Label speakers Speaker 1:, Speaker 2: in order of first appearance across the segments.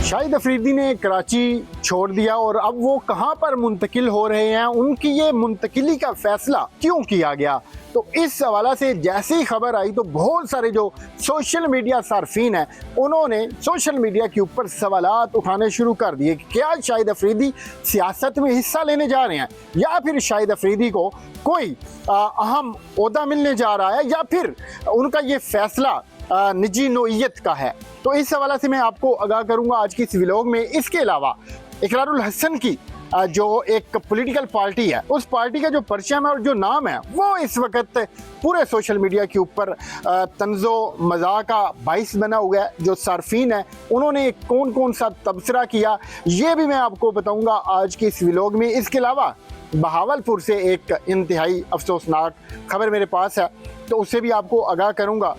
Speaker 1: शाहिद अफरीदी ने कराची छोड़ दिया और अब वो कहां पर मुंतकिल हो रहे हैं, उनकी ये मुंतकिली का फैसला क्यों किया गया, तो इस हवाला से जैसे ही खबर आई तो बहुत सारे जो सोशल मीडिया सार्फिन हैं उन्होंने सोशल मीडिया के ऊपर सवालात उठाने शुरू कर दिए कि क्या शाहिद अफरीदी सियासत में हिस्सा लेने जा रहे हैं या फिर शाहिद अफरीदी को कोई अहम ओहदा मिलने जा रहा है या फिर उनका ये फैसला निजी नोयत का है। तो इस हवाला से मैं आपको आगाह करूंगा आज की इस व्लॉग में। इसके अलावा इकरारुल हसन की जो एक पॉलिटिकल पार्टी है, उस पार्टी का जो परचम है और जो नाम है वो इस वक्त पूरे सोशल मीडिया के ऊपर तंज़ो मज़ाक का बाइस बना हुआ है। जो सार्फिन है उन्होंने कौन कौन सा तबसरा किया ये भी मैं आपको बताऊंगा आज की इस व्लॉग में। इसके अलावा बहावलपुर से एक इंतहाई अफसोसनाक खबर मेरे पास है, तो उससे भी आपको आगाह करूंगा।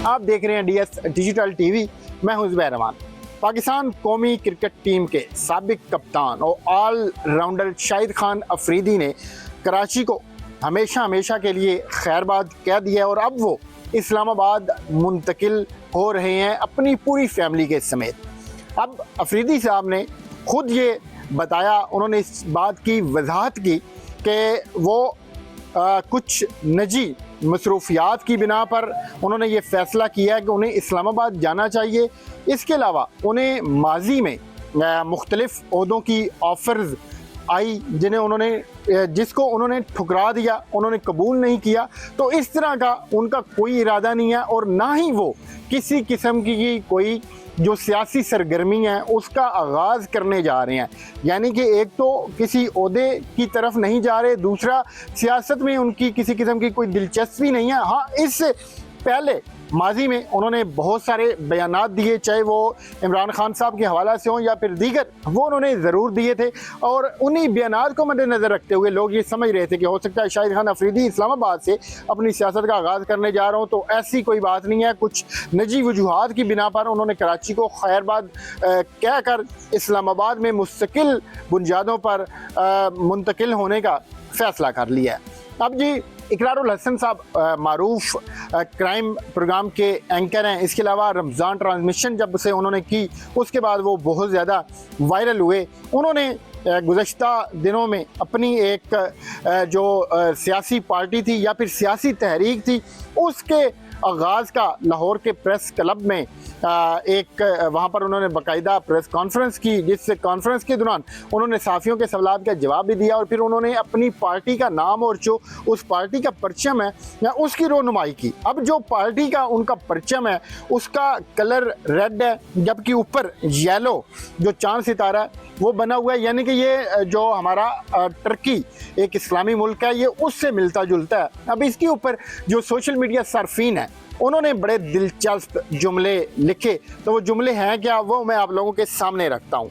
Speaker 1: आप देख रहे हैं DS डिजिटल टीवी, मैं हूं ज़ुबैर रहमान। पाकिस्तान कौमी क्रिकेट टीम के साबिक कप्तान और ऑल राउंडर शाहिद खान अफरीदी ने कराची को हमेशा के लिए खैरबाद कह दिया और अब वो इस्लामाबाद मुंतकिल हो रहे हैं अपनी पूरी फैमिली के समेत। अब अफरीदी साहब ने खुद ये बताया, उन्होंने इस बात की वजाहत की कि वो कुछ निजी मसरूफियात की बिना पर उन्होंने ये फ़ैसला किया है कि उन्हें इस्लामाबाद जाना चाहिए। इसके अलावा उन्हें माजी में मुख्तलिफ़ ओहदों की ऑफ़र्स आई जिसको उन्होंने ठुकरा दिया, उन्होंने कबूल नहीं किया। तो इस तरह का उनका कोई इरादा नहीं है और ना ही वो किसी किस्म की कोई जो सियासी सरगर्मी है उसका आगाज़ करने जा रहे हैं। यानी कि एक तो किसी ओहदे की तरफ नहीं जा रहे, दूसरा सियासत में उनकी किसी किस्म की कोई दिलचस्पी नहीं है। हाँ, इससे पहले माजी में उन्होंने बहुत सारे बयानात दिए, चाहे वो इमरान खान साहब के हवाला से हों या फिर दीगर, वो उन्होंने ज़रूर दिए थे। और उन्हीं बयानात को मद्देनज़र रखते हुए लोग ये समझ रहे थे कि हो सकता है शाहिद खान अफरीदी इस्लामाबाद से अपनी सियासत का आगाज़ करने जा रहा हूँ। तो ऐसी कोई बात नहीं है, कुछ निजी वजूहात की बिना पर उन्होंने कराची को खैरबाद कह कर इस्लामाबाद में मुस्तकिल बुनियादों पर मुंतकिल होने का फ़ैसला कर लिया है। अब जी इकरारुल हसन साहब मारूफ क्राइम प्रोग्राम के एंकर हैं। इसके अलावा रमज़ान ट्रांसमिशन जब से उन्होंने की उसके बाद वो बहुत ज़्यादा वायरल हुए। उन्होंने गुज़श्ता दिनों में अपनी एक जो सियासी पार्टी थी या फिर सियासी तहरीक थी उसके आगाज़ का लाहौर के प्रेस क्लब में एक वहाँ पर उन्होंने बाकायदा प्रेस कॉन्फ्रेंस की, जिस कॉन्फ्रेंस के दौरान उन्होंने साफ़ियों के सवालात का जवाब भी दिया और फिर उन्होंने अपनी पार्टी का नाम और जो उस पार्टी का परचम है या उसकी रोनुमाई की। अब जो पार्टी का उनका परचम है उसका कलर रेड है, जबकि ऊपर येलो जो चांद सितारा है वो बना हुआ है। यानी कि ये जो हमारा टर्की एक इस्लामी मुल्क है ये उससे मिलता जुलता है। अब इसके ऊपर जो सोशल मीडिया सार्फिन है उन्होंने बड़े दिलचस्प जुमले लिखे, तो वो जुमले हैं क्या वो मैं आप लोगों के सामने रखता हूँ।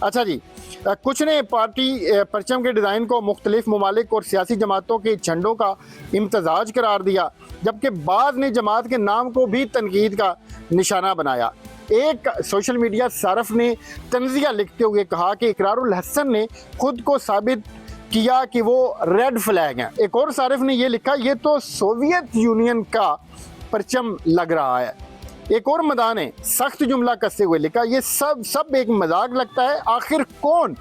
Speaker 1: अच्छा जी, कुछ ने पार्टी परचम के डिज़ाइन को मुख्तलिफ ममालिक और सियासी जमातों के झंडों का इम्तजाज करार दिया, जबकि बाज़ ने जमात के नाम को भी तनकीद का निशाना बनाया। एक सोशल मीडिया सारफ ने तंज़िया लिखते हुए कहा कि इकरारुल हसन ने खुद को साबित किया कि वो रेड फ्लैग हैं। एक और सारिफ ने ये लिखा ये तो सोवियत यूनियन का परचम लग रहा है। एक और मदा ने सख्त जुमला कसते हुए लिखा ये सब एक मजाक लगता है, आखिर कौन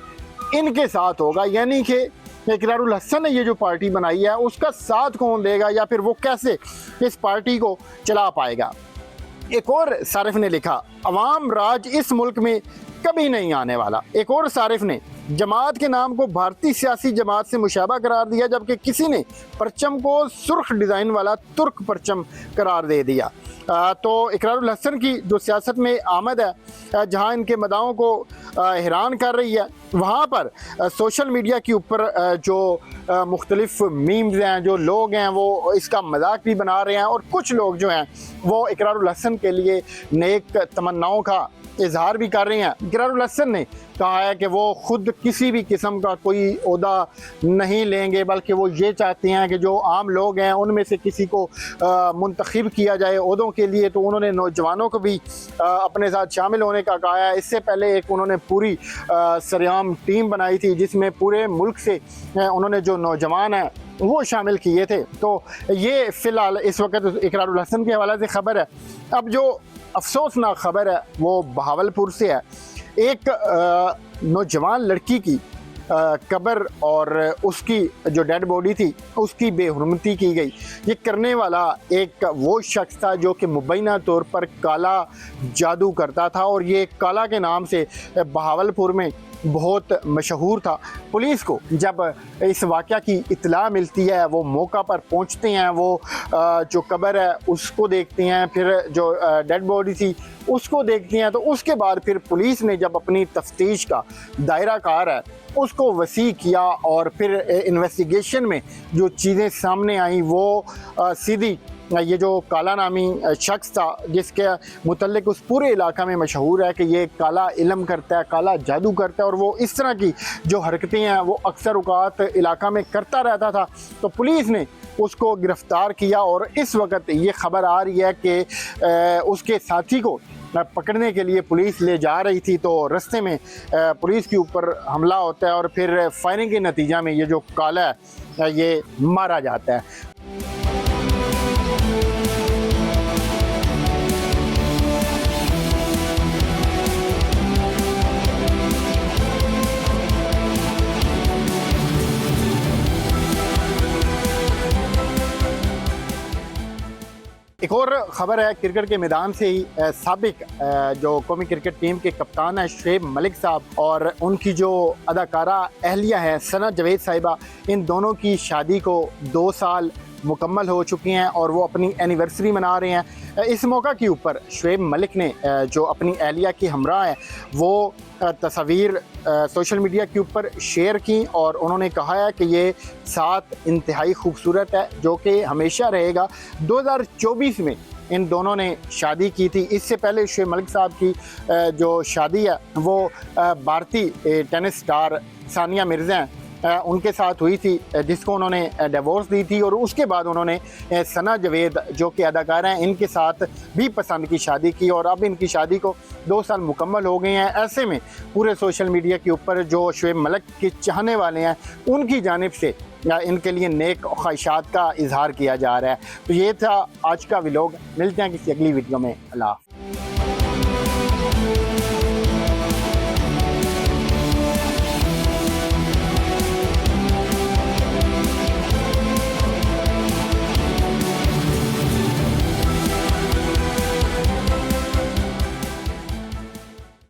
Speaker 1: इनके साथ होगा। यानी कि इकरारुल हसन ने ये जो पार्टी बनाई है उसका साथ कौन देगा या फिर वो कैसे इस पार्टी को चला पाएगा। एक और सारिफ ने लिखा अवाम राज इस मुल्क में कभी नहीं आने वाला। एक और सारिफ ने जमात के नाम को भारतीय सियासी जमात से मुशाबा करार दिया, जबकि किसी ने परचम को सुर्ख डिज़ाइन वाला तुर्क परचम करार दे दिया। तो इकरारुल हसन की जो सियासत में आमद है, जहां इनके मदाओं को हैरान कर रही है, वहाँ पर सोशल मीडिया के ऊपर जो मुख्तलिफ मीम्स हैं, जो लोग हैं वो इसका मजाक भी बना रहे हैं और कुछ लोग जो हैं वो इकरारुल हसन के लिए नेक तमन्नाओं का इजहार भी कर रहे हैं। इकरारुल हसन ने कहा है कि वो खुद किसी भी किस्म का कोई ओहदा नहीं लेंगे, बल्कि वो ये चाहते हैं कि जो आम लोग हैं उनमें से किसी को मुंतखब किया जाए ओहदों के लिए। तो उन्होंने नौजवानों को भी अपने साथ शामिल होने का कहा है। इससे पहले एक उन्होंने पूरी सरेआम टीम बनाई थी जिसमें पूरे मुल्क से उन्होंने जो नौजवान हैं वो शामिल किए थे। तो ये फ़िलहाल इस वक्त इकरारुल हसन के हवाले से ख़बर है। अब जो अफसोसनाक ख़बर है वो बहावलपुर से है। एक नौजवान लड़की की कब्र और उसकी जो डेड बॉडी थी उसकी बेहुरमती की गई। ये करने वाला एक वो शख्स था जो कि मुबैना तौर पर काला जादू करता था और ये काला के नाम से बहावलपुर में बहुत मशहूर था। पुलिस को जब इस वाक़या की इत्तला मिलती है वो मौका पर पहुंचते हैं, वो जो कब्र है उसको देखते हैं, फिर जो डेड बॉडी थी उसको देखते हैं। तो उसके बाद फिर पुलिस ने जब अपनी तफ्तीश का दायरा कार है उसको वसी किया और फिर इन्वेस्टिगेशन में जो चीज़ें सामने आई वो सीधी ये जो काला नामी शख्स था जिसके मुतल्लिक उस पूरे इलाका में मशहूर है कि ये काला इल्म करता है, काला जादू करता है और वो इस तरह की जो हरकतें हैं वो अक्सर औक़ात इलाका में करता रहता था। तो पुलिस ने उसको गिरफ़्तार किया और इस वक्त ये ख़बर आ रही है कि उसके साथी को पकड़ने के लिए पुलिस ले जा रही थी। तो रास्ते में पुलिस के ऊपर हमला होता है और फिर फायरिंग के नतीजा में ये जो काला है ये मारा जाता है। एक और ख़बर है क्रिकेट के मैदान से ही। साबिक जो कौमी क्रिकेट टीम के कप्तान हैं शुएब मलिक साहब और उनकी जो अदाकारा अहलिया है सना जावेद साहिबा, इन दोनों की शादी को 2 साल मुकम्मल हो चुकी हैं और वो अपनी एनिवर्सरी मना रहे हैं। इस मौका के ऊपर शुएब मलिक ने जो अपनी अहलिया की हमरा है वो तस्वीर सोशल मीडिया के ऊपर शेयर की और उन्होंने कहा है कि ये साथ इंतहाई खूबसूरत है जो कि हमेशा रहेगा। 2024 में इन दोनों ने शादी की थी। इससे पहले शुएब मलिक साहब की जो शादी है वो भारतीय टेनिस स्टार सानिया मिर्ज़ा उनके साथ हुई थी जिसको उन्होंने डिवोर्स दी थी और उसके बाद उन्होंने सना जावेद जो कि अदाकारा हैं इनके साथ भी पसंद की शादी की और अब इनकी शादी को 2 साल मुकम्मल हो गए हैं। ऐसे में पूरे सोशल मीडिया के ऊपर जो शुएब मलिक के चाहने वाले हैं उनकी जानिब से या इनके लिए नेक ख्वाहिशात का इजहार किया जा रहा है। तो ये था आज का व्लॉग। मिलते हैं किसी अगली वीडियो में। अल्लाह।